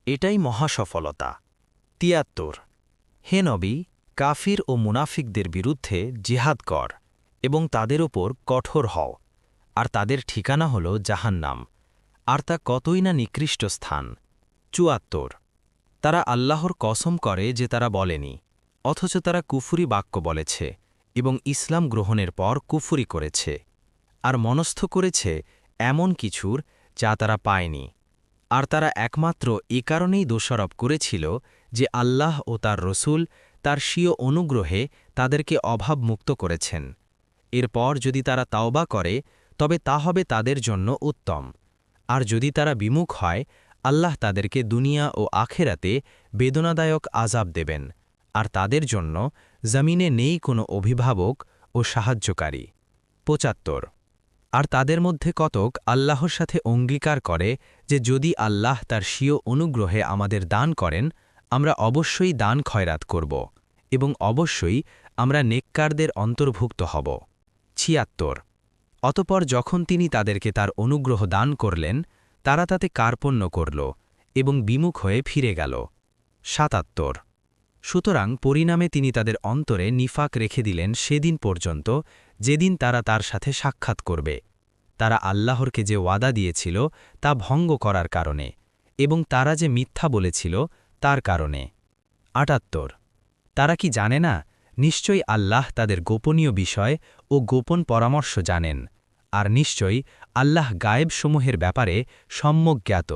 এটাই মহাসফলতা। ৭৩ হে নবী, কাফির ও মুনাফিকদের বিরুদ্ধে জিহাদ কর এবং তাদের ওপর কঠোর হও, আর তাদের ঠিকানা হল জাহান্নাম, আর তা কতই না নিকৃষ্ট স্থান। ৭৪ তারা আল্লাহর কসম করে যে তারা বলেনি, অথচ তারা কুফুরি বাক্য বলেছে এবং ইসলাম গ্রহণের পর কুফুরি করেছে, আর মনস্থ করেছে এমন কিছুর যা তারা পায়নি। আর তারা একমাত্র এ কারণেই দোষারোপ করেছিল যে আল্লাহ ও তার রসূল তার স্বীয় অনুগ্রহে তাদেরকে অভাবমুক্ত করেছেন। এরপর যদি তারা তাওবা করে তবে তা হবে তাদের জন্য উত্তম, আর যদি তারা বিমুখ হয় আল্লাহ তাদেরকে দুনিয়া ও আখেরাতে বেদনাদায়ক আযাব দেবেন, আর তাদের জন্য জমিনে নেই কোনো অভিভাবক ও সাহায্যকারী। ৭৫ আর তাদের মধ্যে কতক আল্লাহর সাথে অঙ্গীকার করে যে যদি আল্লাহ তার স্বীয় অনুগ্রহে আমাদের দান করেন আমরা অবশ্যই দান খয়রাত করব এবং অবশ্যই আমরা নেককারদের অন্তর্ভুক্ত হব। ৭৬ অতপর যখন তিনি তাদেরকে তার অনুগ্রহ দান করলেন তারা তাতে কার্পণ্য করল এবং বিমুখ হয়ে ফিরে গেল। ৭৭ সুতরাং পরিণামে তিনি তাদের অন্তরে নিফাক রেখে দিলেন সেদিন পর্যন্ত যেদিন তারা তার সাথে সাক্ষাৎ করবে। তারা আল্লাহরকে যে ওয়াদা দিয়েছিল তা ভঙ্গ করার কারণে এবং তারা যে মিথ্যা বলেছিল তার কারণে। ৭৮ তারা কি জানে না, নিশ্চয়ই আল্লাহ তাদের গোপনীয় বিষয় ও গোপন পরামর্শ জানেন, আর নিশ্চয়ই আল্লাহ গায়েবসমূহের ব্যাপারে সম্যক জ্ঞাত।